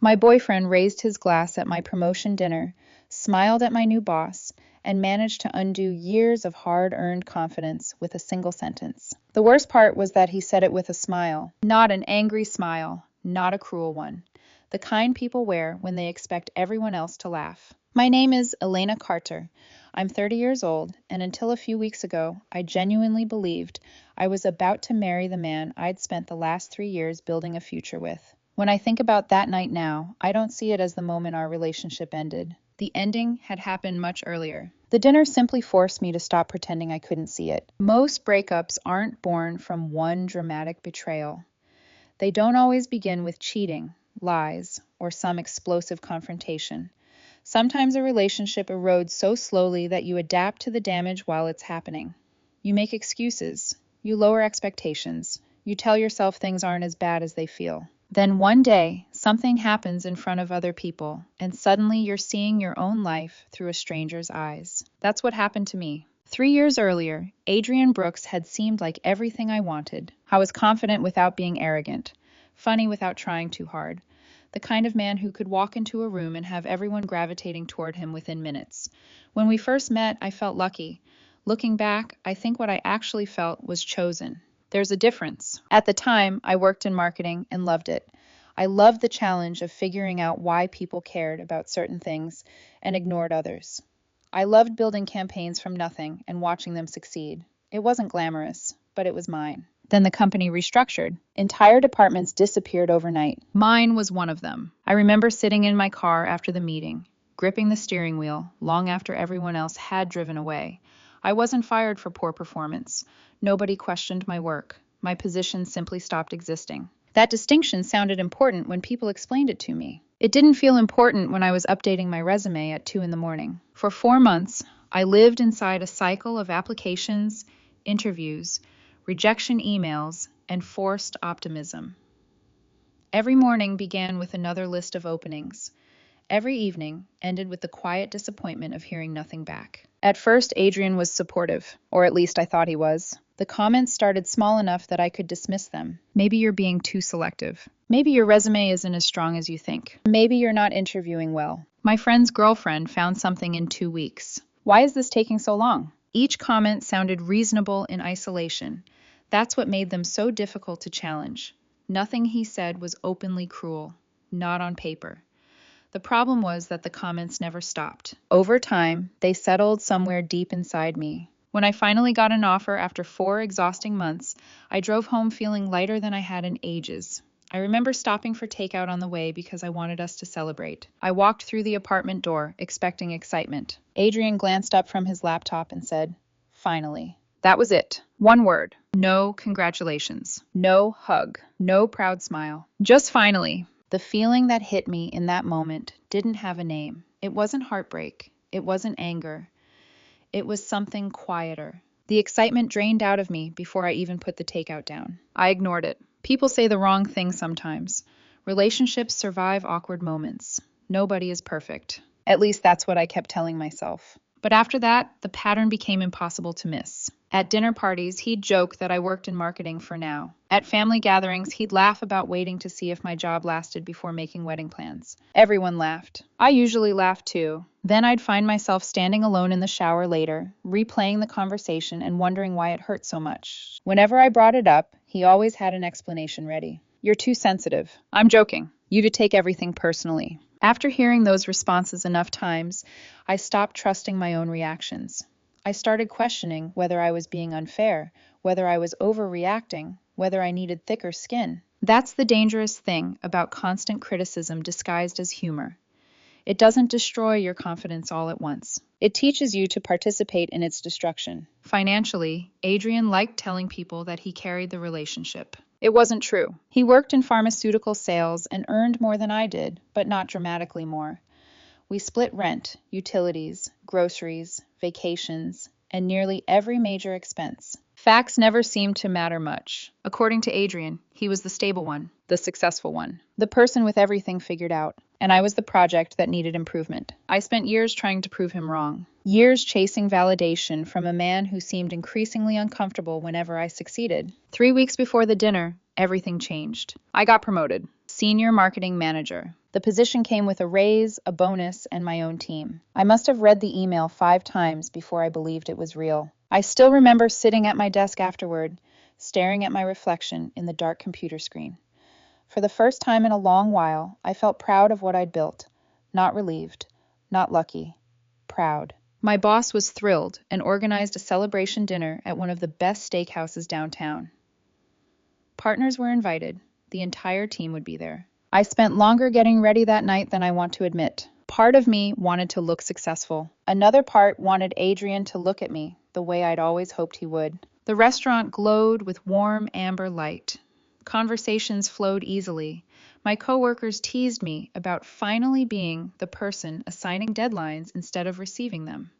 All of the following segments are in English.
My boyfriend raised his glass at my promotion dinner, smiled at my new boss, and managed to undo years of hard-earned confidence with a single sentence. The worst part was that he said it with a smile, not an angry smile, not a cruel one, the kind people wear when they expect everyone else to laugh. My name is Elena Carter. I'm 30 years old, and until a few weeks ago, I genuinely believed I was about to marry the man I'd spent the last 3 years building a future with. When I think about that night now, I don't see it as the moment our relationship ended. The ending had happened much earlier. The dinner simply forced me to stop pretending I couldn't see it. Most breakups aren't born from one dramatic betrayal. They don't always begin with cheating, lies, or some explosive confrontation. Sometimes a relationship erodes so slowly that you adapt to the damage while it's happening. You make excuses. You lower expectations. You tell yourself things aren't as bad as they feel. Then one day, something happens in front of other people, and suddenly you're seeing your own life through a stranger's eyes. That's what happened to me. 3 years earlier, Adrian Brooks had seemed like everything I wanted. I was confident without being arrogant, funny without trying too hard, the kind of man who could walk into a room and have everyone gravitating toward him within minutes. When we first met, I felt lucky. Looking back, I think what I actually felt was chosen. There's a difference. At the time, I worked in marketing and loved it. I loved the challenge of figuring out why people cared about certain things and ignored others. I loved building campaigns from nothing and watching them succeed. It wasn't glamorous, but it was mine. Then the company restructured. Entire departments disappeared overnight. Mine was one of them. I remember sitting in my car after the meeting, gripping the steering wheel long after everyone else had driven away. I wasn't fired for poor performance. Nobody questioned my work. My position simply stopped existing. That distinction sounded important when people explained it to me. It didn't feel important when I was updating my resume at 2 in the morning. For 4 months, I lived inside a cycle of applications, interviews, rejection emails, and forced optimism. Every morning began with another list of openings. Every evening ended with the quiet disappointment of hearing nothing back. At first, Adrian was supportive, or at least I thought he was. The comments started small enough that I could dismiss them. Maybe you're being too selective. Maybe your resume isn't as strong as you think. Maybe you're not interviewing well. My friend's girlfriend found something in 2 weeks. Why is this taking so long? Each comment sounded reasonable in isolation. That's what made them so difficult to challenge. Nothing he said was openly cruel, not on paper. The problem was that the comments never stopped. Over time, they settled somewhere deep inside me. When I finally got an offer after 4 exhausting months, I drove home feeling lighter than I had in ages. I remember stopping for takeout on the way because I wanted us to celebrate. I walked through the apartment door, expecting excitement. Adrian glanced up from his laptop and said, "Finally." That was it. One word. No congratulations. No hug. No proud smile. Just finally. The feeling that hit me in that moment didn't have a name. It wasn't heartbreak. It wasn't anger. It was something quieter. The excitement drained out of me before I even put the takeout down. I ignored it. People say the wrong thing sometimes. Relationships survive awkward moments. Nobody is perfect. At least that's what I kept telling myself. But after that, the pattern became impossible to miss. At dinner parties, he'd joke that I worked in marketing for now. At family gatherings, he'd laugh about waiting to see if my job lasted before making wedding plans. Everyone laughed. I usually laughed too. Then I'd find myself standing alone in the shower later, replaying the conversation and wondering why it hurt so much. Whenever I brought it up, he always had an explanation ready. "You're too sensitive." "I'm joking. You to take everything personally." After hearing those responses enough times, I stopped trusting my own reactions. I started questioning whether I was being unfair, whether I was overreacting, whether I needed thicker skin. That's the dangerous thing about constant criticism disguised as humor. It doesn't destroy your confidence all at once. It teaches you to participate in its destruction. Financially, Adrian liked telling people that he carried the relationship. It wasn't true. He worked in pharmaceutical sales and earned more than I did, but not dramatically more. We split rent, utilities, groceries, vacations, and nearly every major expense. Facts never seemed to matter much. According to Adrian, he was the stable one, the successful one, the person with everything figured out, and I was the project that needed improvement. I spent years trying to prove him wrong, years chasing validation from a man who seemed increasingly uncomfortable whenever I succeeded. 3 weeks before the dinner, everything changed. I got promoted. Senior Marketing Manager. The position came with a raise, a bonus, and my own team. I must have read the email 5 times before I believed it was real. I still remember sitting at my desk afterward, staring at my reflection in the dark computer screen. For the first time in a long while, I felt proud of what I'd built. Not relieved, not lucky, proud. My boss was thrilled and organized a celebration dinner at one of the best steakhouses downtown. Partners were invited. The entire team would be there. I spent longer getting ready that night than I want to admit. Part of me wanted to look successful. Another part wanted Adrian to look at me the way I'd always hoped he would. The restaurant glowed with warm amber light. Conversations flowed easily. My coworkers teased me about finally being the person assigning deadlines instead of receiving them.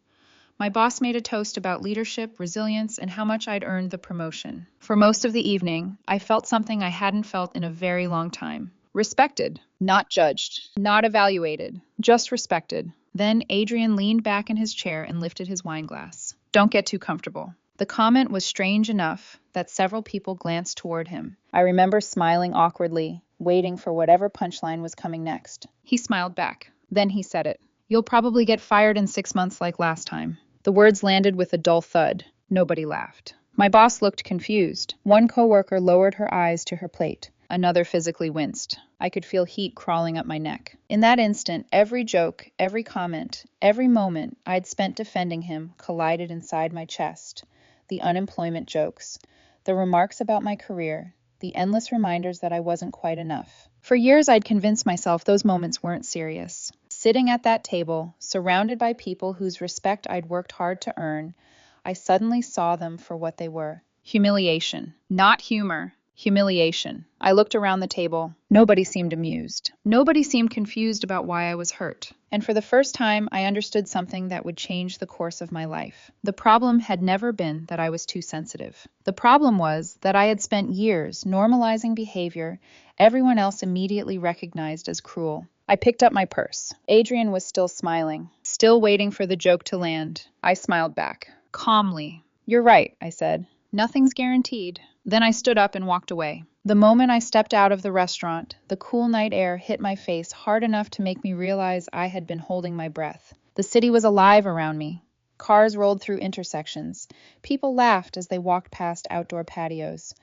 My boss made a toast about leadership, resilience, and how much I'd earned the promotion. For most of the evening, I felt something I hadn't felt in a very long time. Respected, not judged, not evaluated, just respected. Then Adrian leaned back in his chair and lifted his wine glass. Don't get too comfortable. The comment was strange enough that several people glanced toward him. I remember smiling awkwardly, waiting for whatever punchline was coming next. He smiled back. Then he said it. You'll probably get fired in 6 months like last time. The words landed with a dull thud. Nobody laughed. My boss looked confused. One coworker lowered her eyes to her plate. Another physically winced. I could feel heat crawling up my neck. In that instant, every joke, every comment, every moment I'd spent defending him collided inside my chest. The unemployment jokes, the remarks about my career, the endless reminders that I wasn't quite enough. For years, I'd convinced myself those moments weren't serious. Sitting at that table, surrounded by people whose respect I'd worked hard to earn, I suddenly saw them for what they were. Humiliation. Not humor. Humiliation. I looked around the table. Nobody seemed amused. Nobody seemed confused about why I was hurt. And for the first time, I understood something that would change the course of my life. The problem had never been that I was too sensitive. The problem was that I had spent years normalizing behavior everyone else immediately recognized as cruel. I picked up my purse. Adrian was still smiling, still waiting for the joke to land. I smiled back, calmly. You're right, I said. Nothing's guaranteed. Then I stood up and walked away. The moment I stepped out of the restaurant, the cool night air hit my face hard enough to make me realize I had been holding my breath. The city was alive around me. Cars rolled through intersections. People laughed as they walked past outdoor patios.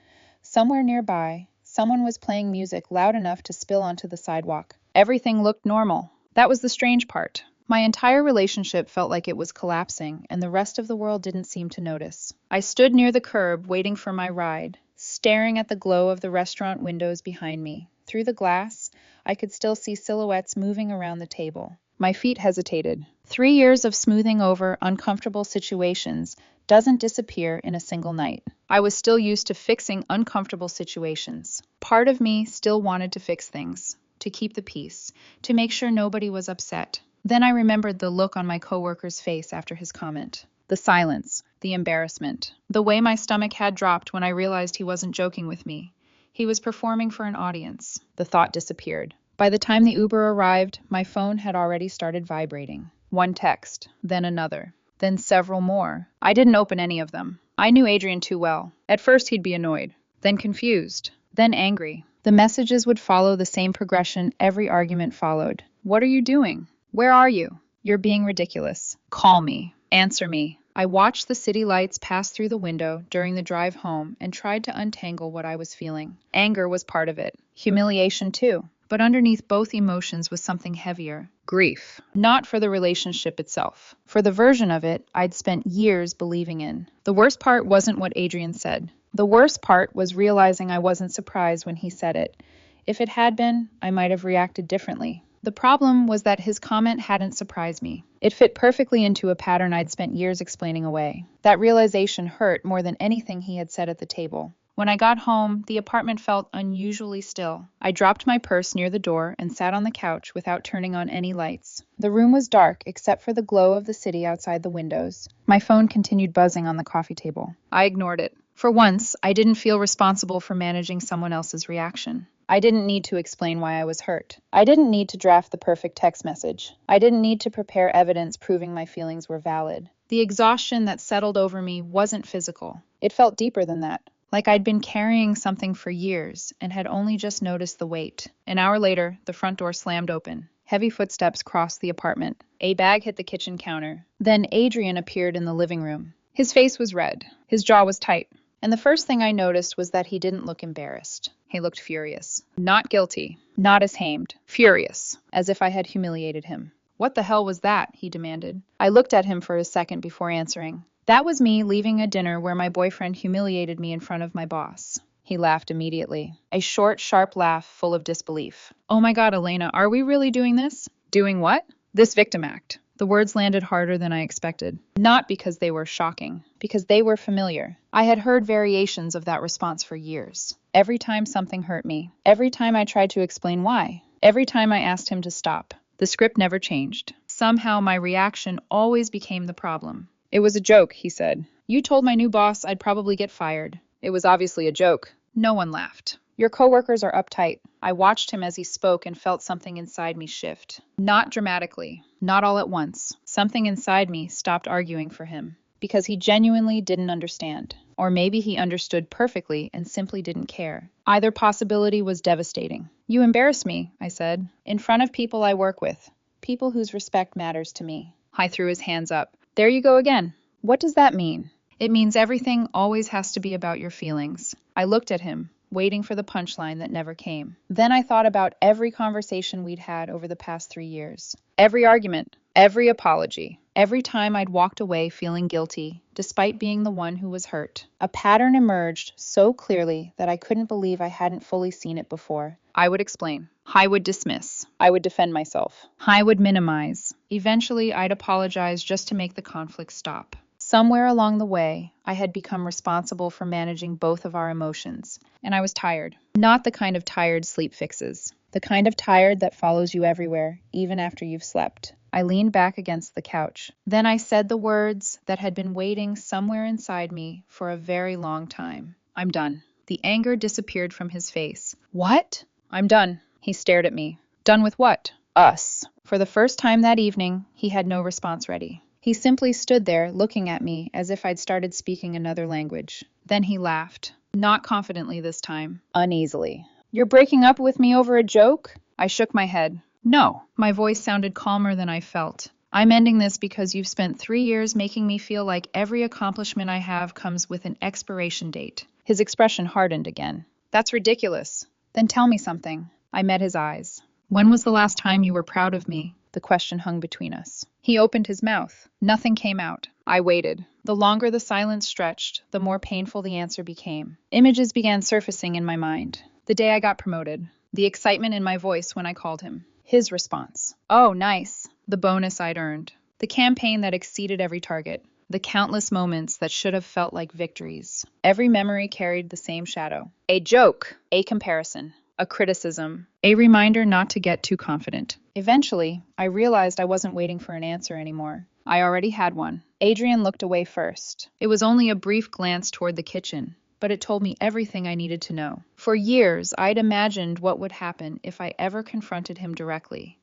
Somewhere nearby, someone was playing music loud enough to spill onto the sidewalk. Everything looked normal. That was the strange part. My entire relationship felt like it was collapsing, and the rest of the world didn't seem to notice. I stood near the curb, waiting for my ride, staring at the glow of the restaurant windows behind me. Through the glass, I could still see silhouettes moving around the table. My feet hesitated. 3 years of smoothing over uncomfortable situations doesn't disappear in a single night. I was still used to fixing uncomfortable situations. Part of me still wanted to fix things, to keep the peace, to make sure nobody was upset. Then I remembered the look on my coworker's face after his comment. The silence, the embarrassment, the way my stomach had dropped when I realized he wasn't joking with me. He was performing for an audience. The thought disappeared. By the time the Uber arrived, my phone had already started vibrating. One text, then another, then several more. I didn't open any of them. I knew Adrian too well. At first he'd be annoyed, then confused, then angry. The messages would follow the same progression every argument followed. What are you doing? Where are you? You're being ridiculous. Call me. Answer me. I watched the city lights pass through the window during the drive home and tried to untangle what I was feeling. Anger was part of it. Humiliation too. But underneath both emotions was something heavier. Grief. Not for the relationship itself. For the version of it I'd spent years believing in. The worst part wasn't what Adrian said. The worst part was realizing I wasn't surprised when he said it. If it had been, I might have reacted differently. The problem was that his comment hadn't surprised me. It fit perfectly into a pattern I'd spent years explaining away. That realization hurt more than anything he had said at the table. When I got home, the apartment felt unusually still. I dropped my purse near the door and sat on the couch without turning on any lights. The room was dark except for the glow of the city outside the windows. My phone continued buzzing on the coffee table. I ignored it. For once, I didn't feel responsible for managing someone else's reaction. I didn't need to explain why I was hurt. I didn't need to draft the perfect text message. I didn't need to prepare evidence proving my feelings were valid. The exhaustion that settled over me wasn't physical. It felt deeper than that, like I'd been carrying something for years and had only just noticed the weight. An hour later, the front door slammed open. Heavy footsteps crossed the apartment. A bag hit the kitchen counter. Then Adrian appeared in the living room. His face was red. His jaw was tight. And the first thing I noticed was that he didn't look embarrassed. He looked furious. Not guilty. Not ashamed. Furious. As if I had humiliated him. "What the hell was that?" he demanded. I looked at him for a second before answering. "That was me leaving a dinner where my boyfriend humiliated me in front of my boss." He laughed immediately. A short, sharp laugh full of disbelief. "Oh my God, Elena, are we really doing this?" "Doing what?" "This victim act." The words landed harder than I expected. Not because they were shocking, because they were familiar. I had heard variations of that response for years. Every time something hurt me. Every time I tried to explain why. Every time I asked him to stop. The script never changed. Somehow my reaction always became the problem. "It was a joke," he said. "You told my new boss I'd probably get fired." It was obviously a joke. No one laughed. "Your coworkers are uptight." I watched him as he spoke and felt something inside me shift. Not dramatically, not all at once. Something inside me stopped arguing for him. Because he genuinely didn't understand. Or maybe he understood perfectly and simply didn't care. Either possibility was devastating. "You embarrass me," I said, "in front of people I work with. People whose respect matters to me." He threw his hands up. "There you go again. What does that mean?" "It means everything always has to be about your feelings." I looked at him, waiting for the punchline that never came. Then I thought about every conversation we'd had over the past 3 years. Every argument, every apology, every time I'd walked away feeling guilty, despite being the one who was hurt. A pattern emerged so clearly that I couldn't believe I hadn't fully seen it before. I would explain. I would dismiss. I would defend myself. I would minimize. Eventually, I'd apologize just to make the conflict stop. Somewhere along the way, I had become responsible for managing both of our emotions, and I was tired. Not the kind of tired sleep fixes. The kind of tired that follows you everywhere, even after you've slept. I leaned back against the couch. Then I said the words that had been waiting somewhere inside me for a very long time. "I'm done." The anger disappeared from his face. "What?" "I'm done." He stared at me. "Done with what?" "Us." For the first time that evening, he had no response ready. He simply stood there, looking at me as if I'd started speaking another language. Then he laughed. Not confidently this time. Uneasily. "You're breaking up with me over a joke?" I shook my head. "No." My voice sounded calmer than I felt. "I'm ending this because you've spent 3 years making me feel like every accomplishment I have comes with an expiration date." His expression hardened again. "That's ridiculous." "Then tell me something." I met his eyes. "When was the last time you were proud of me?" The question hung between us. He opened his mouth. Nothing came out. I waited. The longer the silence stretched, the more painful the answer became. Images began surfacing in my mind. The day I got promoted. The excitement in my voice when I called him. His response. "Oh, nice." The bonus I'd earned. The campaign that exceeded every target. The countless moments that should have felt like victories. Every memory carried the same shadow. A joke. A comparison. A criticism, a reminder not to get too confident. Eventually, I realized I wasn't waiting for an answer anymore. I already had one. Adrian looked away first. It was only a brief glance toward the kitchen, but it told me everything I needed to know. For years, I'd imagined what would happen if I ever confronted him directly.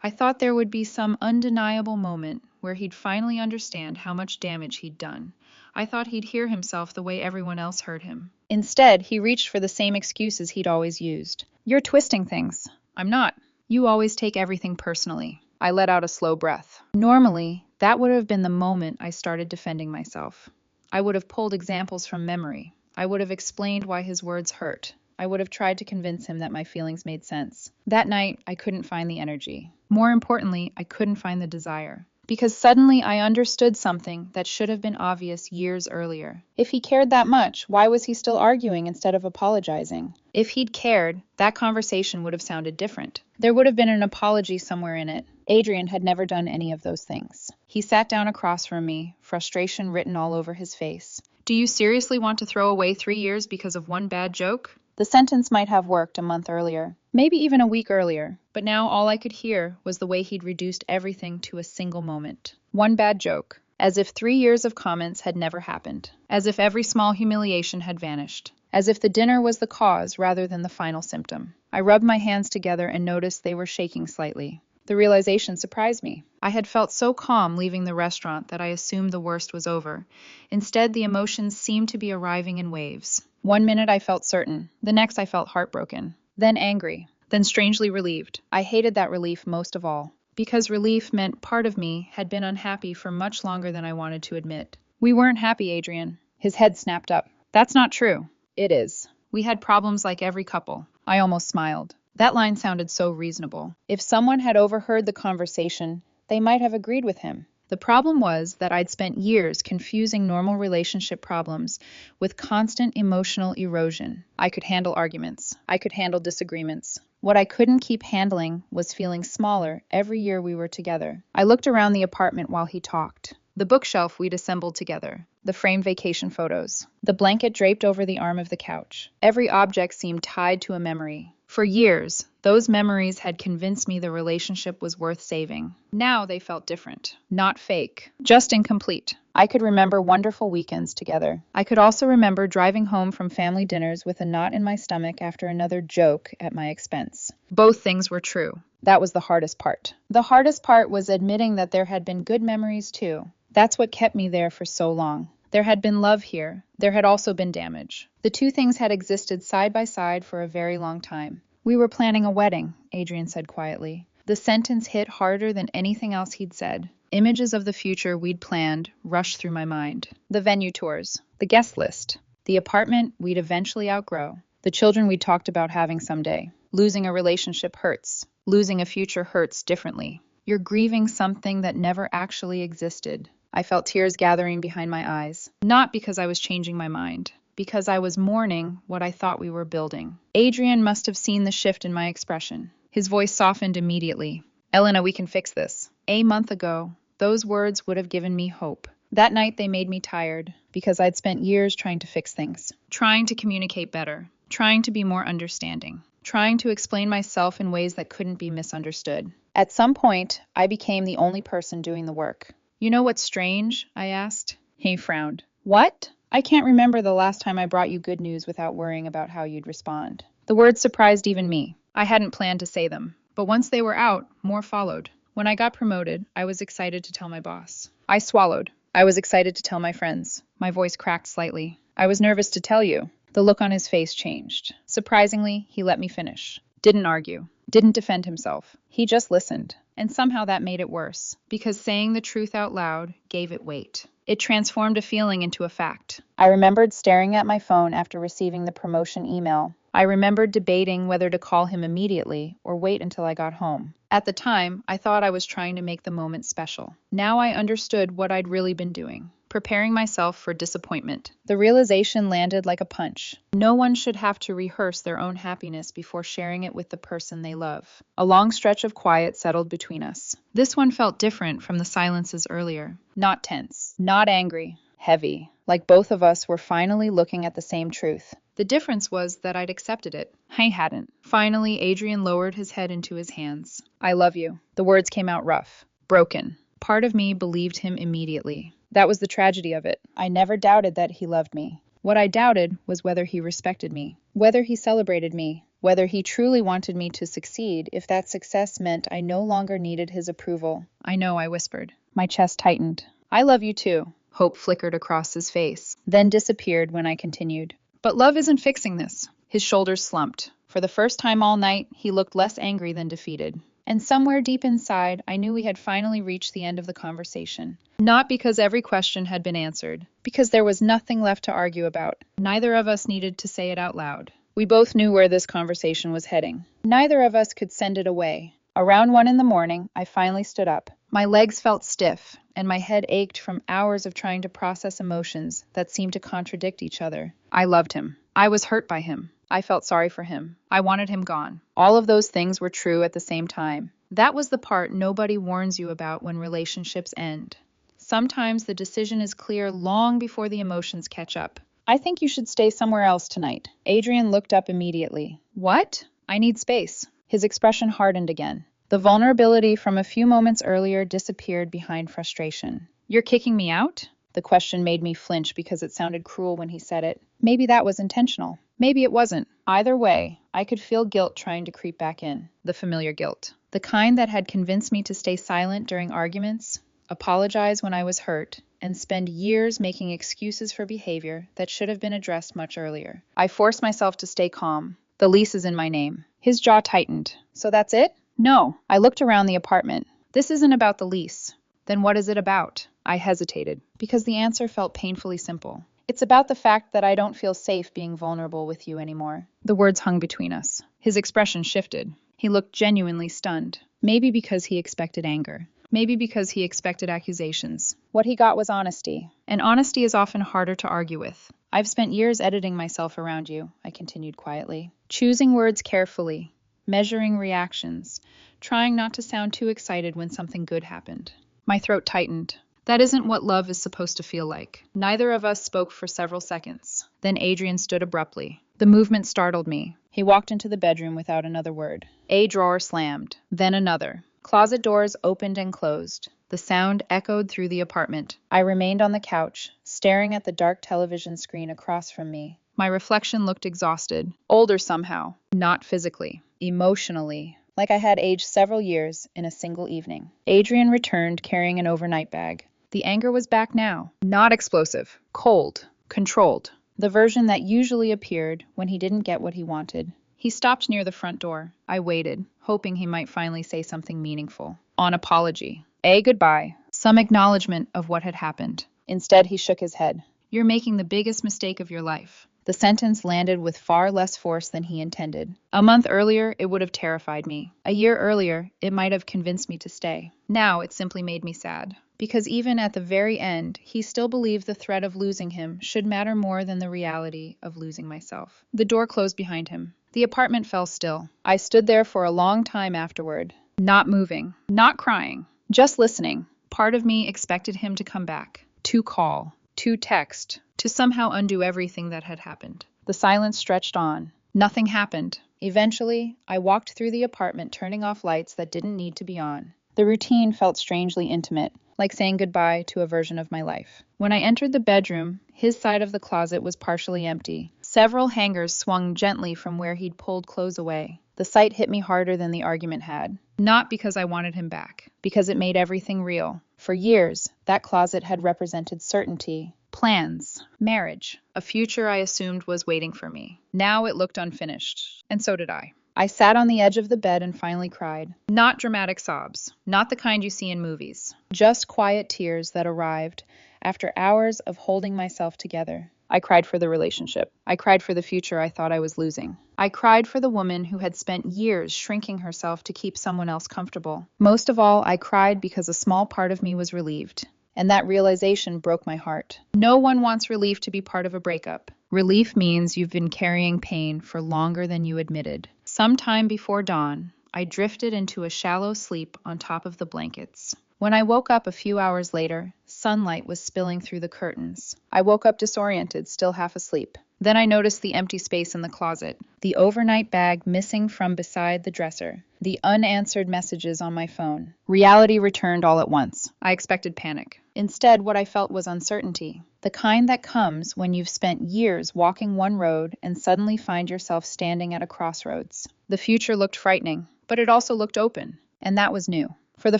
I thought there would be some undeniable moment where he'd finally understand how much damage he'd done. I thought he'd hear himself the way everyone else heard him. Instead, he reached for the same excuses he'd always used. "You're twisting things." "I'm not." "You always take everything personally." I let out a slow breath. Normally, that would have been the moment I started defending myself. I would have pulled examples from memory. I would have explained why his words hurt. I would have tried to convince him that my feelings made sense. That night, I couldn't find the energy. More importantly, I couldn't find the desire. Because suddenly I understood something that should have been obvious years earlier. If he cared that much, why was he still arguing instead of apologizing? If he'd cared, that conversation would have sounded different. There would have been an apology somewhere in it. Adrian had never done any of those things. He sat down across from me, frustration written all over his face. "Do you seriously want to throw away 3 years because of one bad joke?" The sentence might have worked a month earlier, maybe even a week earlier, but now all I could hear was the way he'd reduced everything to a single moment. One bad joke. As if 3 years of comments had never happened. As if every small humiliation had vanished. As if the dinner was the cause rather than the final symptom. I rubbed my hands together and noticed they were shaking slightly. The realization surprised me. I had felt so calm leaving the restaurant that I assumed the worst was over. Instead, the emotions seemed to be arriving in waves. One minute I felt certain, the next I felt heartbroken, then angry, then strangely relieved. I hated that relief most of all, because relief meant part of me had been unhappy for much longer than I wanted to admit. We weren't happy, Adrian. His head snapped up. That's not true. It is. We had problems like every couple. I almost smiled. That line sounded so reasonable. If someone had overheard the conversation, they might have agreed with him. The problem was that I'd spent years confusing normal relationship problems with constant emotional erosion. I could handle arguments. I could handle disagreements. What I couldn't keep handling was feeling smaller every year we were together. I looked around the apartment while he talked. The bookshelf we'd assembled together, the framed vacation photos, the blanket draped over the arm of the couch. Every object seemed tied to a memory. For years, those memories had convinced me the relationship was worth saving. Now they felt different, not fake, just incomplete. I could remember wonderful weekends together. I could also remember driving home from family dinners with a knot in my stomach after another joke at my expense. Both things were true. That was the hardest part. The hardest part was admitting that there had been good memories too. That's what kept me there for so long. There had been love here. There had also been damage. The two things had existed side by side for a very long time. We were planning a wedding, Adrian said quietly. The sentence hit harder than anything else he'd said. Images of the future we'd planned rushed through my mind. The venue tours, the guest list, the apartment we'd eventually outgrow, the children we'd talked about having someday. Losing a relationship hurts. Losing a future hurts differently. You're grieving something that never actually existed. I felt tears gathering behind my eyes, not because I was changing my mind, because I was mourning what I thought we were building. Adrian must have seen the shift in my expression. His voice softened immediately. Elena, we can fix this. A month ago, those words would have given me hope. That night they made me tired, because I'd spent years trying to fix things, trying to communicate better, trying to be more understanding, trying to explain myself in ways that couldn't be misunderstood. At some point, I became the only person doing the work. You know what's strange? I asked. He frowned. What? I can't remember the last time I brought you good news without worrying about how you'd respond. The words surprised even me. I hadn't planned to say them, but once they were out, more followed. When I got promoted, I was excited to tell my boss. I swallowed. I was excited to tell my friends. My voice cracked slightly. I was nervous to tell you. The look on his face changed. Surprisingly, he let me finish. Didn't argue. Didn't defend himself. He just listened. And somehow that made it worse, because saying the truth out loud gave it weight. It transformed a feeling into a fact. I remembered staring at my phone after receiving the promotion email. I remembered debating whether to call him immediately or wait until I got home. At the time, I thought I was trying to make the moment special. Now I understood what I'd really been doing. Preparing myself for disappointment. The realization landed like a punch. No one should have to rehearse their own happiness before sharing it with the person they love. A long stretch of quiet settled between us. This one felt different from the silences earlier. Not tense, not angry, heavy, like both of us were finally looking at the same truth. The difference was that I'd accepted it. I hadn't. Finally, Adrian lowered his head into his hands. I love you. The words came out rough, broken. Part of me believed him immediately. That was the tragedy of it. I never doubted that he loved me. What I doubted was whether he respected me, whether he celebrated me, whether he truly wanted me to succeed if that success meant I no longer needed his approval. I know, I whispered. My chest tightened. I love you too. Hope flickered across his face, then disappeared when I continued. But love isn't fixing this. His shoulders slumped. For the first time all night, he looked less angry than defeated. And somewhere deep inside, I knew we had finally reached the end of the conversation. Not because every question had been answered, because there was nothing left to argue about. Neither of us needed to say it out loud. We both knew where this conversation was heading. Neither of us could send it away. Around 1 a.m, I finally stood up. My legs felt stiff, and my head ached from hours of trying to process emotions that seemed to contradict each other. I loved him. I was hurt by him. I felt sorry for him. I wanted him gone. All of those things were true at the same time. That was the part nobody warns you about when relationships end. Sometimes the decision is clear long before the emotions catch up. I think you should stay somewhere else tonight. Adrian looked up immediately. What? I need space. His expression hardened again. The vulnerability from a few moments earlier disappeared behind frustration. You're kicking me out? The question made me flinch because it sounded cruel when he said it. Maybe that was intentional. Maybe it wasn't. Either way, I could feel guilt trying to creep back in. The familiar guilt. The kind that had convinced me to stay silent during arguments. apologize when I was hurt, and spend years making excuses for behavior that should have been addressed much earlier. I forced myself to stay calm. The lease is in my name. His jaw tightened. So that's it? No. I looked around the apartment. This isn't about the lease. Then what is it about? I hesitated, because the answer felt painfully simple. It's about the fact that I don't feel safe being vulnerable with you anymore. The words hung between us. His expression shifted. He looked genuinely stunned. Maybe because he expected anger. Maybe because he expected accusations. What he got was honesty. And honesty is often harder to argue with. I've spent years editing myself around you, I continued quietly. Choosing words carefully. Measuring reactions. Trying not to sound too excited when something good happened. My throat tightened. That isn't what love is supposed to feel like. Neither of us spoke for several seconds. Then Adrian stood abruptly. The movement startled me. He walked into the bedroom without another word. A drawer slammed. Then another. Closet doors opened and closed. The sound echoed through the apartment. I remained on the couch, staring at the dark television screen across from me. My reflection looked exhausted. Older somehow. Not physically. Emotionally. Like I had aged several years in a single evening. Adrian returned carrying an overnight bag. The anger was back now. Not explosive. Cold. Controlled. The version that usually appeared when he didn't get what he wanted. He stopped near the front door. I waited, hoping he might finally say something meaningful. An apology. A goodbye. Some acknowledgement of what had happened. Instead, he shook his head. You're making the biggest mistake of your life. The sentence landed with far less force than he intended. A month earlier, it would have terrified me. A year earlier, it might have convinced me to stay. Now, it simply made me sad. Because even at the very end, he still believed the threat of losing him should matter more than the reality of losing myself. The door closed behind him. The apartment fell still. I stood there for a long time afterward, not moving, not crying, just listening. Part of me expected him to come back, to call, to text, to somehow undo everything that had happened. The silence stretched on. Nothing happened. Eventually, I walked through the apartment, turning off lights that didn't need to be on. The routine felt strangely intimate, like saying goodbye to a version of my life. When I entered the bedroom, his side of the closet was partially empty. Several hangers swung gently from where he'd pulled clothes away. The sight hit me harder than the argument had. Not because I wanted him back, because it made everything real. For years, that closet had represented certainty, plans, marriage, a future I assumed was waiting for me. Now it looked unfinished, and so did I. I sat on the edge of the bed and finally cried. Not dramatic sobs, not the kind you see in movies, just quiet tears that arrived after hours of holding myself together. I cried for the relationship. I cried for the future I thought I was losing. I cried for the woman who had spent years shrinking herself to keep someone else comfortable. Most of all, I cried because a small part of me was relieved. And that realization broke my heart. No one wants relief to be part of a breakup. Relief means you've been carrying pain for longer than you admitted. Sometime before dawn, I drifted into a shallow sleep on top of the blankets. When I woke up a few hours later, sunlight was spilling through the curtains. I woke up disoriented, still half asleep. Then I noticed the empty space in the closet, the overnight bag missing from beside the dresser, the unanswered messages on my phone. Reality returned all at once. I expected panic. Instead, what I felt was uncertainty, the kind that comes when you've spent years walking one road and suddenly find yourself standing at a crossroads. The future looked frightening, but it also looked open, and that was new. For the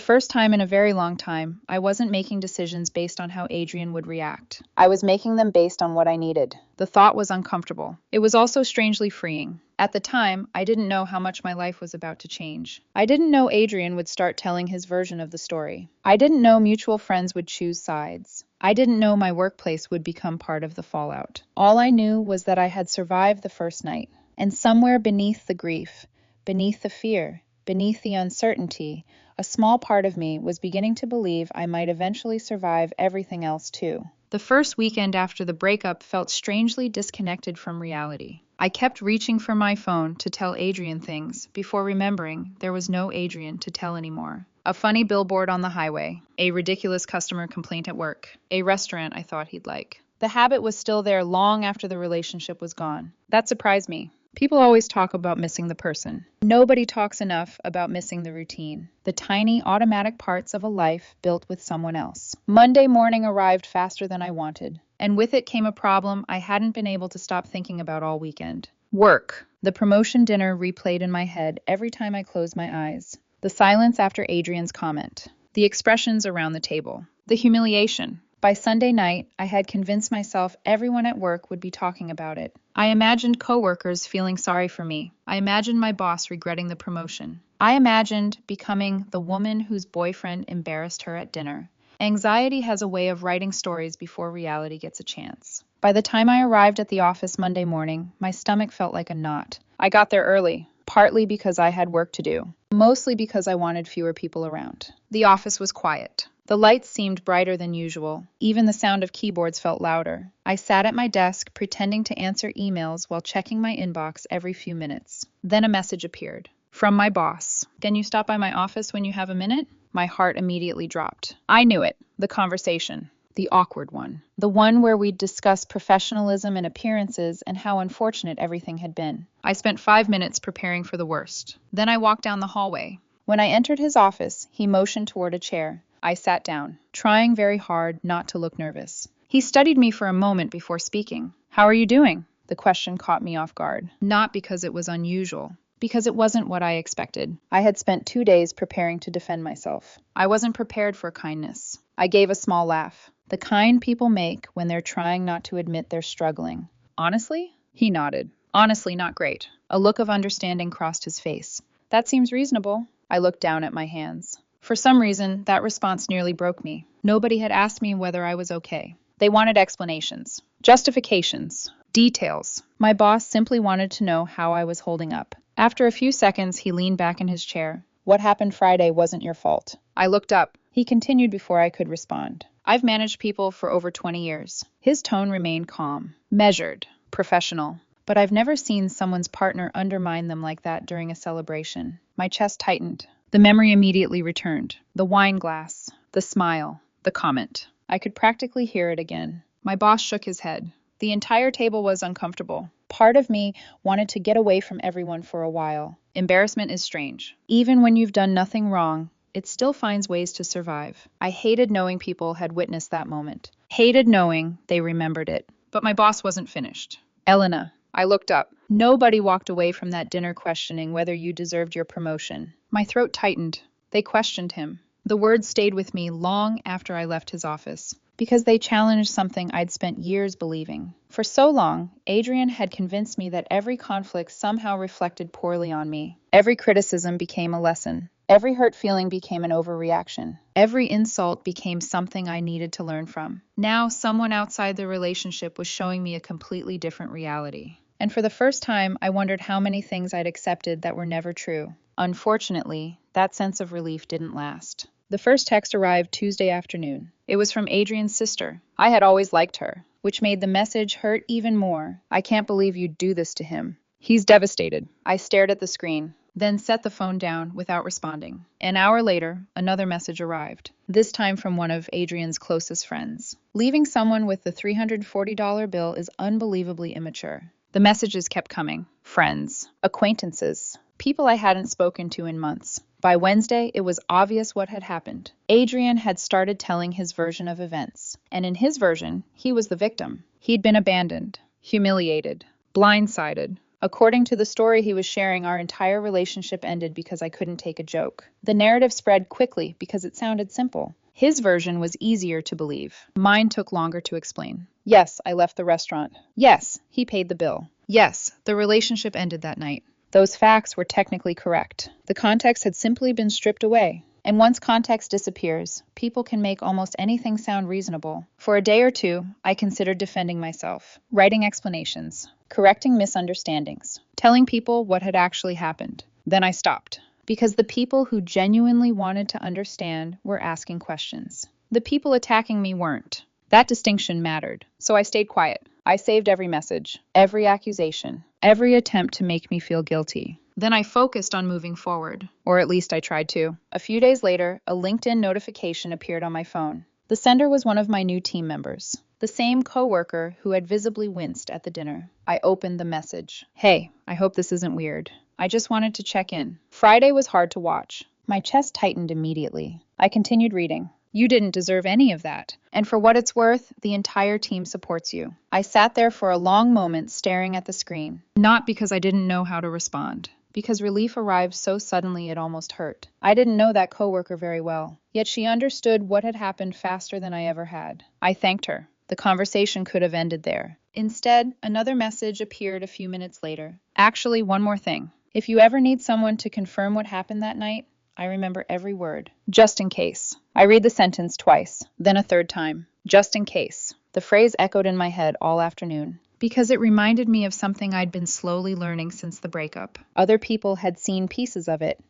first time in a very long time, I wasn't making decisions based on how Adrian would react. I was making them based on what I needed. The thought was uncomfortable. It was also strangely freeing. At the time, I didn't know how much my life was about to change. I didn't know Adrian would start telling his version of the story. I didn't know mutual friends would choose sides. I didn't know my workplace would become part of the fallout. All I knew was that I had survived the first night. And somewhere beneath the grief, beneath the fear, beneath the uncertainty, a small part of me was beginning to believe I might eventually survive everything else too. The first weekend after the breakup felt strangely disconnected from reality. I kept reaching for my phone to tell Adrian things before remembering there was no Adrian to tell anymore. A funny billboard on the highway, a ridiculous customer complaint at work, a restaurant I thought he'd like. The habit was still there long after the relationship was gone. That surprised me. People always talk about missing the person. Nobody talks enough about missing the routine, the tiny automatic parts of a life built with someone else. Monday morning arrived faster than I wanted, and with it came a problem I hadn't been able to stop thinking about all weekend. Work. The promotion dinner replayed in my head every time I closed my eyes. The silence after Adrian's comment. The expressions around the table. The humiliation. By Sunday night, I had convinced myself everyone at work would be talking about it. I imagined coworkers feeling sorry for me. I imagined my boss regretting the promotion. I imagined becoming the woman whose boyfriend embarrassed her at dinner. Anxiety has a way of writing stories before reality gets a chance. By the time I arrived at the office Monday morning, my stomach felt like a knot. I got there early, partly because I had work to do, mostly because I wanted fewer people around. The office was quiet. The lights seemed brighter than usual. Even the sound of keyboards felt louder. I sat at my desk, pretending to answer emails while checking my inbox every few minutes. Then a message appeared. From my boss. Can you stop by my office when you have a minute? My heart immediately dropped. I knew it. The conversation. The awkward one. The one where we'd discuss professionalism and appearances and how unfortunate everything had been. I spent 5 minutes preparing for the worst. Then I walked down the hallway. When I entered his office, he motioned toward a chair. I sat down, trying very hard not to look nervous. He studied me for a moment before speaking. How are you doing? The question caught me off guard. Not because it was unusual, because it wasn't what I expected. I had spent 2 days preparing to defend myself. I wasn't prepared for kindness. I gave a small laugh. The kind people make when they're trying not to admit they're struggling. Honestly? He nodded. Honestly, not great. A look of understanding crossed his face. That seems reasonable. I looked down at my hands. For some reason, that response nearly broke me. Nobody had asked me whether I was okay. They wanted explanations, justifications, details. My boss simply wanted to know how I was holding up. After a few seconds, he leaned back in his chair. What happened Friday wasn't your fault. I looked up. He continued before I could respond. I've managed people for over 20 years. His tone remained calm, measured, professional. But I've never seen someone's partner undermine them like that during a celebration. My chest tightened. The memory immediately returned. The wine glass, the smile, the comment. I could practically hear it again. My boss shook his head. The entire table was uncomfortable. Part of me wanted to get away from everyone for a while. Embarrassment is strange. Even when you've done nothing wrong, it still finds ways to survive. I hated knowing people had witnessed that moment. Hated knowing they remembered it. But my boss wasn't finished. Elena. I looked up. Nobody walked away from that dinner questioning whether you deserved your promotion. My throat tightened. They questioned him. The words stayed with me long after I left his office, because they challenged something I'd spent years believing. For so long, Adrian had convinced me that every conflict somehow reflected poorly on me. Every criticism became a lesson. Every hurt feeling became an overreaction. Every insult became something I needed to learn from. Now, someone outside the relationship was showing me a completely different reality. And for the first time, I wondered how many things I'd accepted that were never true. Unfortunately, that sense of relief didn't last. The first text arrived Tuesday afternoon. It was from Adrian's sister. I had always liked her, which made the message hurt even more. I can't believe you'd do this to him. He's devastated. I stared at the screen, then set the phone down without responding. An hour later, another message arrived, this time from one of Adrian's closest friends. Leaving someone with the $340 bill is unbelievably immature. The messages kept coming. Friends, acquaintances, people I hadn't spoken to in months. By Wednesday, it was obvious what had happened. Adrian had started telling his version of events, and in his version, he was the victim. He'd been abandoned, humiliated, blindsided. According to the story he was sharing, our entire relationship ended because I couldn't take a joke. The narrative spread quickly because it sounded simple. His version was easier to believe. Mine took longer to explain. Yes, I left the restaurant. Yes, he paid the bill. Yes, the relationship ended that night. Those facts were technically correct. The context had simply been stripped away. And once context disappears, people can make almost anything sound reasonable. For a day or two, I considered defending myself, writing explanations, correcting misunderstandings, telling people what had actually happened. Then I stopped, because the people who genuinely wanted to understand were asking questions. The people attacking me weren't. That distinction mattered, so I stayed quiet. I saved every message, every accusation, every attempt to make me feel guilty. Then I focused on moving forward, or at least I tried to. A few days later, a LinkedIn notification appeared on my phone. The sender was one of my new team members, the same coworker who had visibly winced at the dinner. I opened the message. Hey, I hope this isn't weird. I just wanted to check in. Friday was hard to watch. My chest tightened immediately. I continued reading. You didn't deserve any of that. And for what it's worth, the entire team supports you. I sat there for a long moment staring at the screen, not because I didn't know how to respond, because relief arrived so suddenly it almost hurt. I didn't know that coworker very well, yet she understood what had happened faster than I ever had. I thanked her. The conversation could have ended there. Instead, another message appeared a few minutes later. Actually, one more thing. If you ever need someone to confirm what happened that night, I remember every word. Just in case. I read the sentence twice, then a third time. Just in case. The phrase echoed in my head all afternoon, because it reminded me of something I'd been slowly learning since the breakup. Other people had seen pieces of it.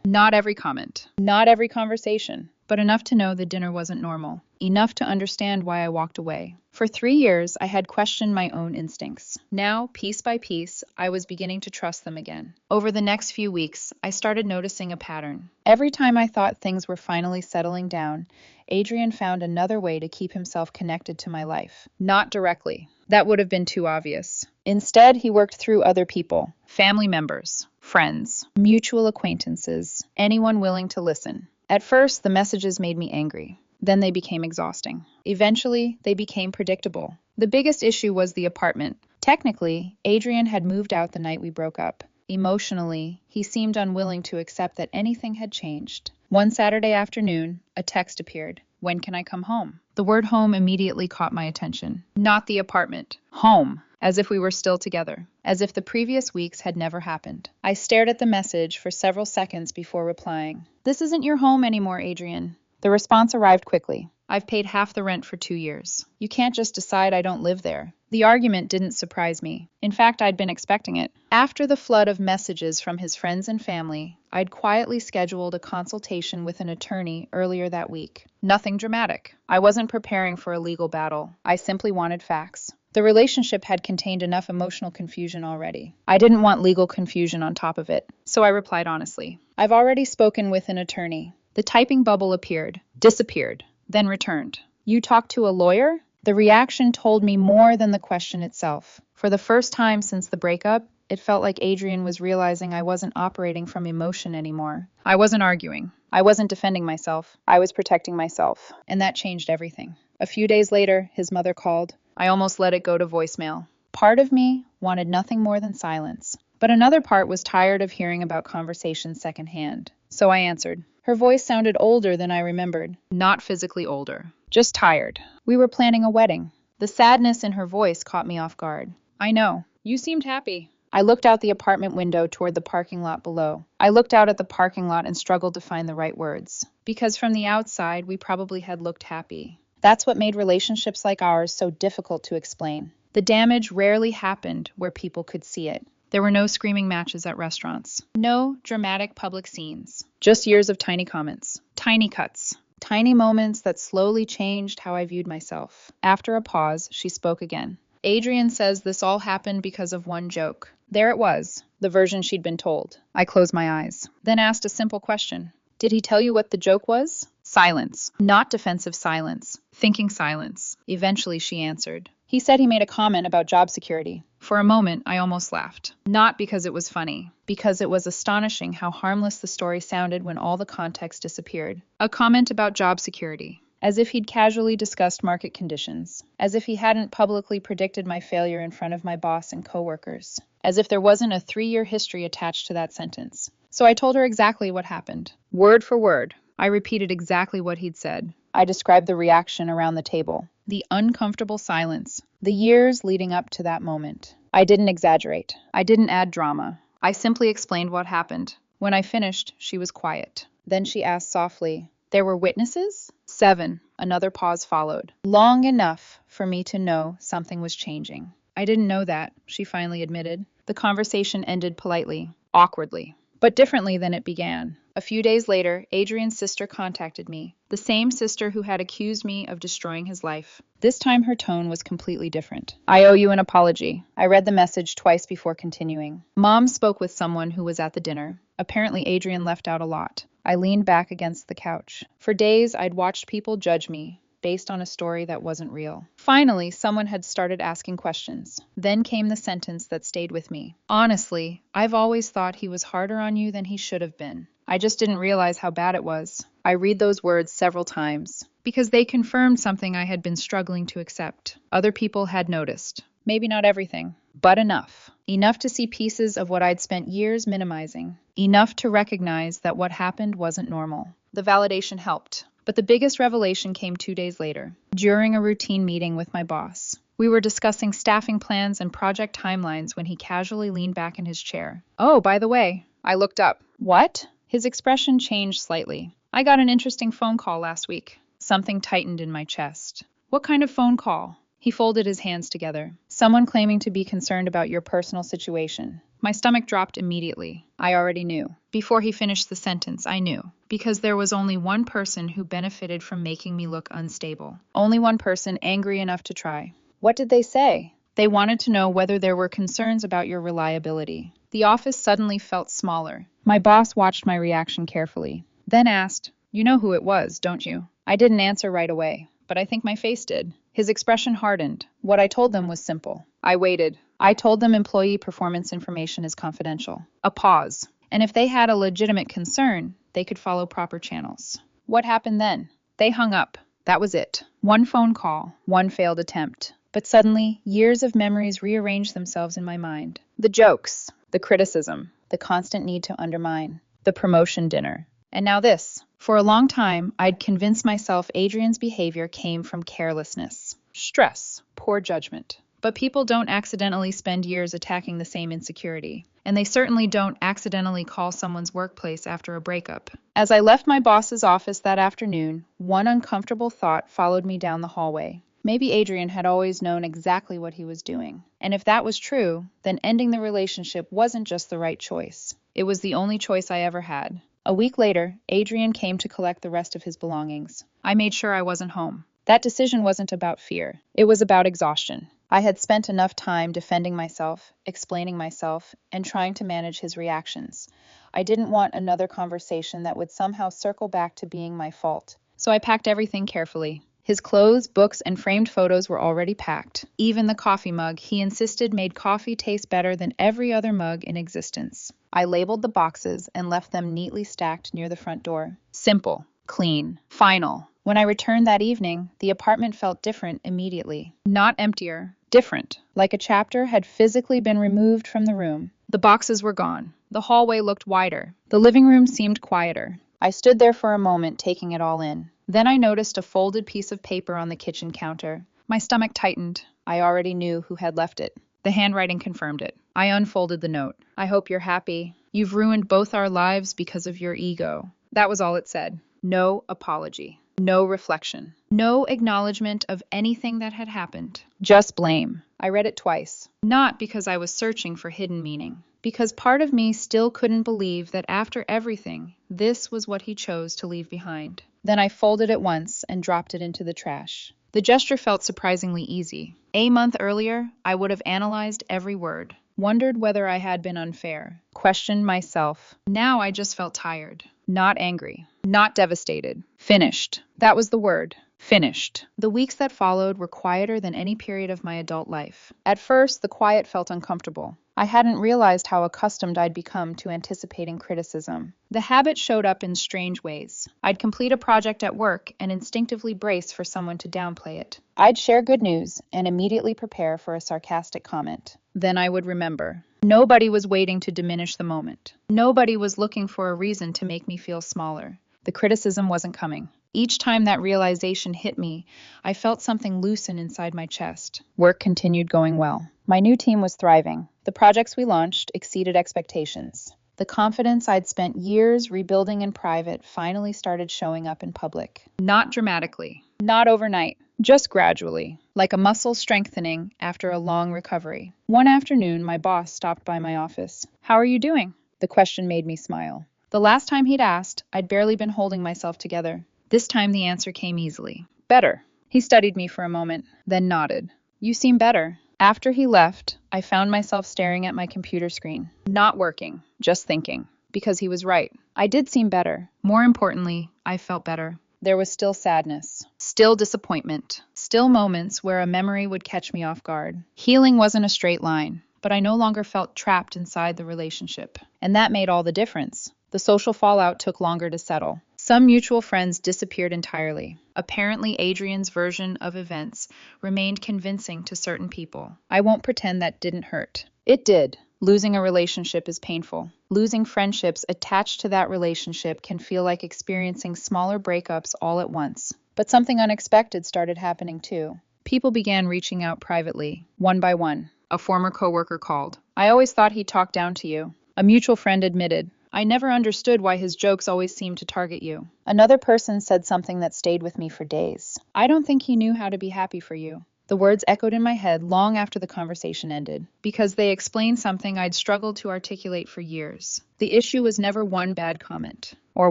Not every comment. Not every conversation. But enough to know the dinner wasn't normal. Enough to understand why I walked away. For 3 years, I had questioned my own instincts. Now, piece by piece, I was beginning to trust them again. Over the next few weeks, I started noticing a pattern. Every time I thought things were finally settling down, Adrian found another way to keep himself connected to my life. Not directly. That would have been too obvious. Instead, he worked through other people, family members, friends, mutual acquaintances, anyone willing to listen. At first, the messages made me angry. Then they became exhausting. Eventually, they became predictable. The biggest issue was the apartment. Technically, Adrian had moved out the night we broke up. Emotionally, he seemed unwilling to accept that anything had changed. One Saturday afternoon, a text appeared. When can I come home? The word home immediately caught my attention. Not the apartment. Home. As if we were still together. As if the previous weeks had never happened. I stared at the message for several seconds before replying. This isn't your home anymore, Adrian. The response arrived quickly. I've paid half the rent for 2 years. You can't just decide I don't live there. The argument didn't surprise me. In fact, I'd been expecting it. After the flood of messages from his friends and family, I'd quietly scheduled a consultation with an attorney earlier that week. Nothing dramatic. I wasn't preparing for a legal battle. I simply wanted facts. The relationship had contained enough emotional confusion already. I didn't want legal confusion on top of it, so I replied honestly. I've already spoken with an attorney. The typing bubble appeared, disappeared, then returned. You talked to a lawyer? The reaction told me more than the question itself. For the first time since the breakup, it felt like Adrian was realizing I wasn't operating from emotion anymore. I wasn't arguing. I wasn't defending myself. I was protecting myself. And that changed everything. A few days later, his mother called. I almost let it go to voicemail. Part of me wanted nothing more than silence. But another part was tired of hearing about conversations secondhand. So I answered. Her voice sounded older than I remembered. Not physically older. Just tired. We were planning a wedding. The sadness in her voice caught me off guard. I know. You seemed happy. I looked out the apartment window toward the parking lot below. I looked out at the parking lot and struggled to find the right words. Because from the outside, we probably had looked happy. That's what made relationships like ours so difficult to explain. The damage rarely happened where people could see it. There were no screaming matches at restaurants. No dramatic public scenes. Just years of tiny comments. Tiny cuts. Tiny moments that slowly changed how I viewed myself. After a pause, she spoke again. Adrian says this all happened because of one joke. There it was, the version she'd been told. I closed my eyes, then asked a simple question. Did he tell you what the joke was? Silence. Not defensive silence. Thinking silence. Eventually she answered. He said he made a comment about job security. For a moment, I almost laughed. Not because it was funny, because it was astonishing how harmless the story sounded when all the context disappeared. A comment about job security. As if he'd casually discussed market conditions. As if he hadn't publicly predicted my failure in front of my boss and coworkers. As if there wasn't a 3-year history attached to that sentence. So I told her exactly what happened. Word for word. I repeated exactly what he'd said. I described the reaction around the table. The uncomfortable silence. The years leading up to that moment. I didn't exaggerate. I didn't add drama. I simply explained what happened. When I finished, she was quiet. Then she asked softly, "There were witnesses?" 7. Another pause followed. Long enough for me to know something was changing. I didn't know that, she finally admitted. The conversation ended politely, awkwardly, but differently than it began. A few days later, Adrian's sister contacted me, the same sister who had accused me of destroying his life. This time her tone was completely different. "I owe you an apology." I read the message twice before continuing. Mom spoke with someone who was at the dinner. Apparently Adrian left out a lot. I leaned back against the couch. For days, I'd watched people judge me, based on a story that wasn't real. Finally, someone had started asking questions. Then came the sentence that stayed with me. "Honestly, I've always thought he was harder on you than he should have been. I just didn't realize how bad it was." I read those words several times, because they confirmed something I had been struggling to accept. Other people had noticed. Maybe not everything, but enough. Enough to see pieces of what I'd spent years minimizing. Enough to recognize that what happened wasn't normal. The validation helped. But the biggest revelation came 2 days later, during a routine meeting with my boss. We were discussing staffing plans and project timelines when he casually leaned back in his chair. "Oh, by the way," I looked up. "What?" His expression changed slightly. "I got an interesting phone call last week." Something tightened in my chest. "What kind of phone call?" He folded his hands together. "Someone claiming to be concerned about your personal situation." My stomach dropped immediately. I already knew. Before he finished the sentence, I knew. Because there was only one person who benefited from making me look unstable. Only one person angry enough to try. "What did they say?" "They wanted to know whether there were concerns about your reliability." The office suddenly felt smaller. My boss watched my reaction carefully, then asked, "You know who it was, don't you?" I didn't answer right away, but I think my face did. His expression hardened. What I told them was simple. I waited. I told them employee performance information is confidential. A pause. And if they had a legitimate concern, they could follow proper channels. What happened then? They hung up. That was it. One phone call, one failed attempt. But suddenly, years of memories rearranged themselves in my mind. The jokes, the criticism, the constant need to undermine, the promotion dinner. And now this. For a long time, I'd convinced myself Adrian's behavior came from carelessness, stress, poor judgment. But people don't accidentally spend years attacking the same insecurity. And they certainly don't accidentally call someone's workplace after a breakup. As I left my boss's office that afternoon, one uncomfortable thought followed me down the hallway. Maybe Adrian had always known exactly what he was doing. And if that was true, then ending the relationship wasn't just the right choice. It was the only choice I ever had. A week later, Adrian came to collect the rest of his belongings. I made sure I wasn't home. That decision wasn't about fear. It was about exhaustion. I had spent enough time defending myself, explaining myself, and trying to manage his reactions. I didn't want another conversation that would somehow circle back to being my fault. So I packed everything carefully. His clothes, books, and framed photos were already packed. Even the coffee mug he insisted made coffee taste better than every other mug in existence. I labeled the boxes and left them neatly stacked near the front door. Simple, clean, final. When I returned that evening, the apartment felt different immediately. Not emptier, different, like a chapter had physically been removed from the room. The boxes were gone. The hallway looked wider. The living room seemed quieter. I stood there for a moment, taking it all in. Then I noticed a folded piece of paper on the kitchen counter. My stomach tightened. I already knew who had left it. The handwriting confirmed it. I unfolded the note. "I hope you're happy. You've ruined both our lives because of your ego." That was all it said. No apology. No reflection. No acknowledgement of anything that had happened. Just blame. I read it twice. Not because I was searching for hidden meaning. Because part of me still couldn't believe that after everything, this was what he chose to leave behind. Then I folded it once and dropped it into the trash. The gesture felt surprisingly easy. A month earlier, I would have analyzed every word, wondered whether I had been unfair, questioned myself. Now I just felt tired. Not angry. Not devastated. Finished. That was the word. Finished. The weeks that followed were quieter than any period of my adult life. At first, the quiet felt uncomfortable. I hadn't realized how accustomed I'd become to anticipating criticism. The habit showed up in strange ways. I'd complete a project at work and instinctively brace for someone to downplay it. I'd share good news and immediately prepare for a sarcastic comment. Then I would remember. Nobody was waiting to diminish the moment. Nobody was looking for a reason to make me feel smaller. The criticism wasn't coming. Each time that realization hit me, I felt something loosen inside my chest. Work continued going well. My new team was thriving. The projects we launched exceeded expectations. The confidence I'd spent years rebuilding in private finally started showing up in public. Not dramatically, not overnight, just gradually, like a muscle strengthening after a long recovery. One afternoon, my boss stopped by my office. "How are you doing?" The question made me smile. The last time he'd asked, I'd barely been holding myself together. This time the answer came easily. "Better." He studied me for a moment, then nodded. "You seem better." After he left, I found myself staring at my computer screen, not working, just thinking, because he was right. I did seem better. More importantly, I felt better. There was still sadness, still disappointment, still moments where a memory would catch me off guard. Healing wasn't a straight line, but I no longer felt trapped inside the relationship. And that made all the difference. The social fallout took longer to settle. Some mutual friends disappeared entirely. Apparently, Adrian's version of events remained convincing to certain people. I won't pretend that didn't hurt. It did. Losing a relationship is painful. Losing friendships attached to that relationship can feel like experiencing smaller breakups all at once. But something unexpected started happening too. People began reaching out privately, one by one. A former coworker called. "I always thought he talked down to you." A mutual friend admitted. "I never understood why his jokes always seemed to target you." Another person said something that stayed with me for days. "I don't think he knew how to be happy for you." The words echoed in my head long after the conversation ended, because they explained something I'd struggled to articulate for years. The issue was never one bad comment or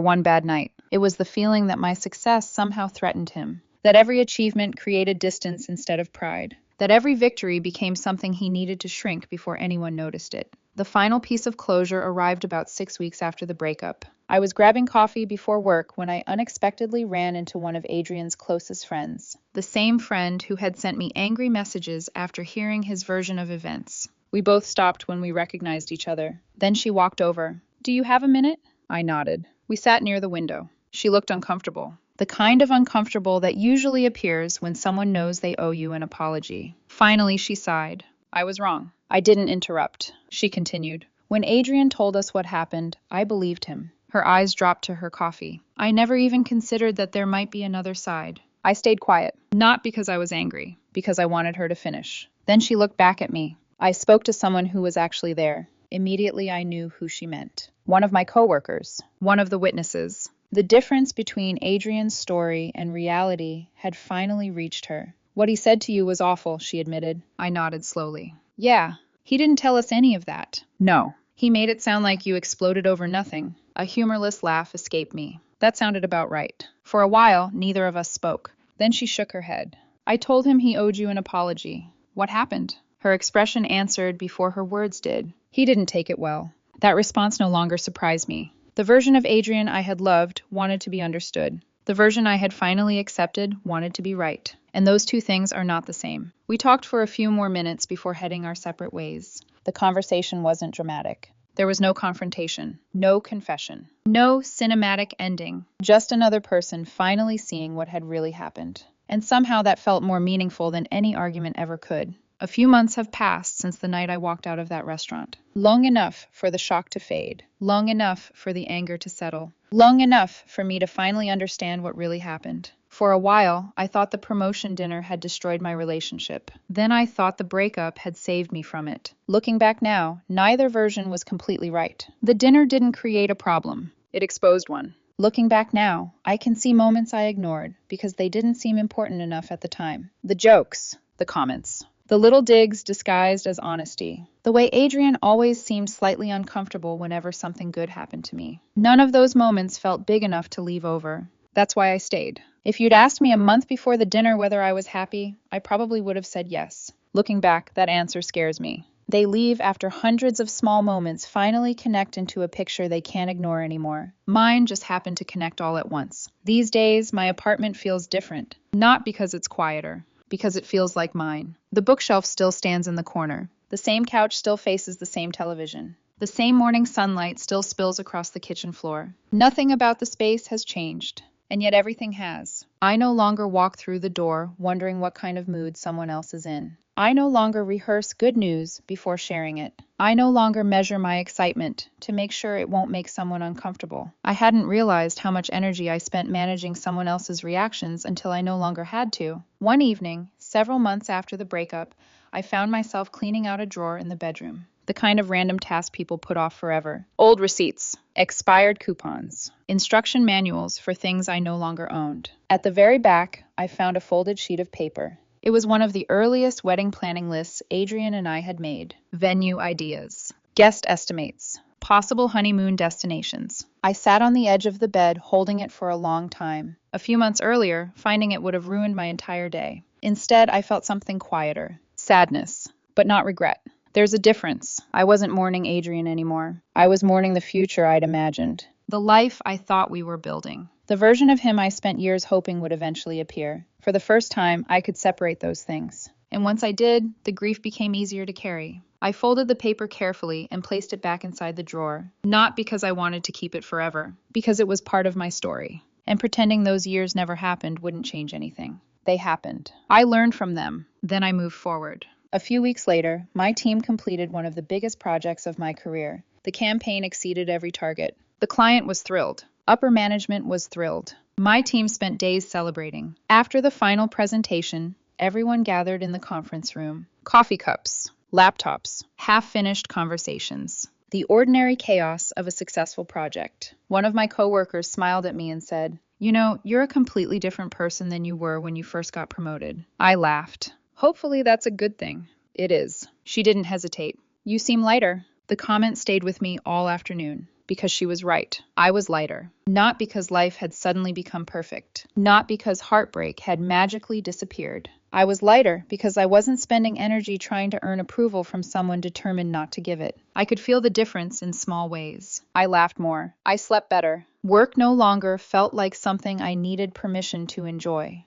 one bad night. It was the feeling that my success somehow threatened him, that every achievement created distance instead of pride, that every victory became something he needed to shrink before anyone noticed it. The final piece of closure arrived about 6 weeks after the breakup. I was grabbing coffee before work when I unexpectedly ran into one of Adrian's closest friends, the same friend who had sent me angry messages after hearing his version of events. We both stopped when we recognized each other. Then she walked over. "Do you have a minute?" I nodded. We sat near the window. She looked uncomfortable. The kind of uncomfortable that usually appears when someone knows they owe you an apology. Finally, she sighed. "I was wrong." I didn't interrupt. She continued. "When Adrian told us what happened, I believed him." Her eyes dropped to her coffee. "I never even considered that there might be another side." I stayed quiet, not because I was angry, because I wanted her to finish. Then she looked back at me. I spoke to someone who was actually there. Immediately I knew who she meant. One of my coworkers, one of the witnesses. The difference between Adrian's story and reality had finally reached her. "What he said to you was awful," she admitted. I nodded slowly. "Yeah, he didn't tell us any of that." "No. He made it sound like you exploded over nothing." A humorless laugh escaped me. That sounded about right. For a while, neither of us spoke. Then she shook her head. "I told him he owed you an apology." "What happened?" Her expression answered before her words did. "He didn't take it well." That response no longer surprised me. The version of Adrian I had loved wanted to be understood. The version I had finally accepted wanted to be right. And those two things are not the same. We talked for a few more minutes before heading our separate ways. The conversation wasn't dramatic. There was no confrontation, no confession, no cinematic ending, just another person finally seeing what had really happened. And somehow that felt more meaningful than any argument ever could. A few months have passed since the night I walked out of that restaurant. Long enough for the shock to fade. Long enough for the anger to settle. Long enough for me to finally understand what really happened. For a while, I thought the promotion dinner had destroyed my relationship. Then I thought the breakup had saved me from it. Looking back now, neither version was completely right. The dinner didn't create a problem. It exposed one. Looking back now, I can see moments I ignored because they didn't seem important enough at the time. The jokes, the comments, the little digs disguised as honesty. The way Adrian always seemed slightly uncomfortable whenever something good happened to me. None of those moments felt big enough to leave over. That's why I stayed. If you'd asked me a month before the dinner whether I was happy, I probably would have said yes. Looking back, that answer scares me. They leave after hundreds of small moments finally connect into a picture they can't ignore anymore. Mine just happened to connect all at once. These days, my apartment feels different. Not because it's quieter, because it feels like mine. The bookshelf still stands in the corner. The same couch still faces the same television. The same morning sunlight still spills across the kitchen floor. Nothing about the space has changed. And yet everything has. I no longer walk through the door wondering what kind of mood someone else is in. I no longer rehearse good news before sharing it. I no longer measure my excitement to make sure it won't make someone uncomfortable. I hadn't realized how much energy I spent managing someone else's reactions until I no longer had to. One evening, several months after the breakup, I found myself cleaning out a drawer in the bedroom. The kind of random task people put off forever. Old receipts, expired coupons, instruction manuals for things I no longer owned. At the very back, I found a folded sheet of paper. It was one of the earliest wedding planning lists Adrian and I had made. Venue ideas, guest estimates, possible honeymoon destinations. I sat on the edge of the bed holding it for a long time. A few months earlier, finding it would have ruined my entire day. Instead, I felt something quieter. Sadness, but not regret. There's a difference. I wasn't mourning Adrian anymore. I was mourning the future I'd imagined. The life I thought we were building. The version of him I spent years hoping would eventually appear. For the first time, I could separate those things. And once I did, the grief became easier to carry. I folded the paper carefully and placed it back inside the drawer, not because I wanted to keep it forever, because it was part of my story. And pretending those years never happened wouldn't change anything. They happened. I learned from them. Then I moved forward. A few weeks later, my team completed one of the biggest projects of my career. The campaign exceeded every target. The client was thrilled. Upper management was thrilled. My team spent days celebrating. After the final presentation, everyone gathered in the conference room. Coffee cups, laptops, half-finished conversations. The ordinary chaos of a successful project. One of my coworkers smiled at me and said, "You know, you're a completely different person than you were when you first got promoted." I laughed. Hopefully that's a good thing. It is. She didn't hesitate. "You seem lighter." The comment stayed with me all afternoon. Because she was right. I was lighter. Not because life had suddenly become perfect. Not because heartbreak had magically disappeared. I was lighter because I wasn't spending energy trying to earn approval from someone determined not to give it. I could feel the difference in small ways. I laughed more. I slept better. Work no longer felt like something I needed permission to enjoy.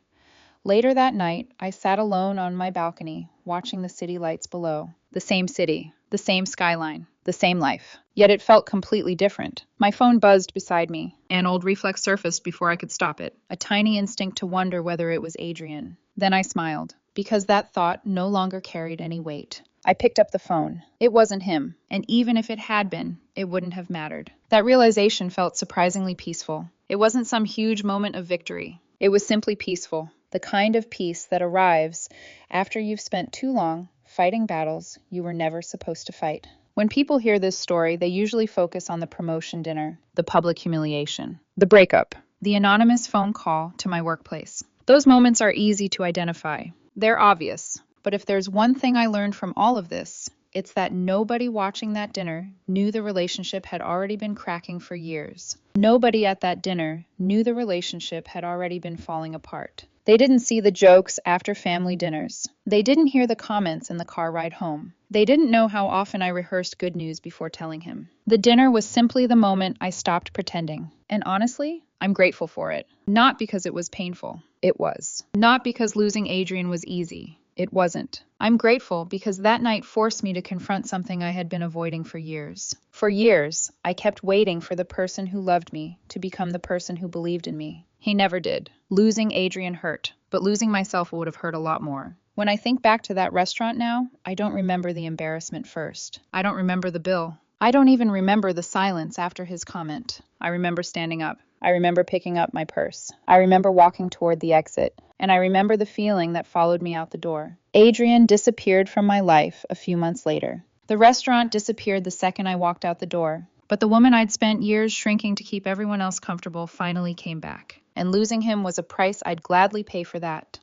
Later that night, I sat alone on my balcony, watching the city lights below. The same city, the same skyline, the same life. Yet it felt completely different. My phone buzzed beside me. An old reflex surfaced before I could stop it, a tiny instinct to wonder whether it was Adrian. Then I smiled, because that thought no longer carried any weight. I picked up the phone. It wasn't him, and even if it had been, it wouldn't have mattered. That realization felt surprisingly peaceful. It wasn't some huge moment of victory. It was simply peaceful. The kind of peace that arrives after you've spent too long fighting battles you were never supposed to fight. When people hear this story, they usually focus on the promotion dinner, the public humiliation, the breakup, the anonymous phone call to my workplace. Those moments are easy to identify. They're obvious. But if there's one thing I learned from all of this, it's that nobody watching that dinner knew the relationship had already been cracking for years. Nobody at that dinner knew the relationship had already been falling apart. They didn't see the jokes after family dinners. They didn't hear the comments in the car ride home. They didn't know how often I rehearsed good news before telling him. The dinner was simply the moment I stopped pretending. And honestly, I'm grateful for it. Not because it was painful. It was. Not because losing Adrian was easy. It wasn't. I'm grateful because that night forced me to confront something I had been avoiding for years. For years, I kept waiting for the person who loved me to become the person who believed in me. He never did. Losing Adrian hurt, but losing myself would have hurt a lot more. When I think back to that restaurant now, I don't remember the embarrassment first. I don't remember the bill. I don't even remember the silence after his comment. I remember standing up. I remember picking up my purse. I remember walking toward the exit. And I remember the feeling that followed me out the door. Adrian disappeared from my life a few months later. The restaurant disappeared the second I walked out the door. But the woman I'd spent years shrinking to keep everyone else comfortable finally came back. And losing him was a price I'd gladly pay for that.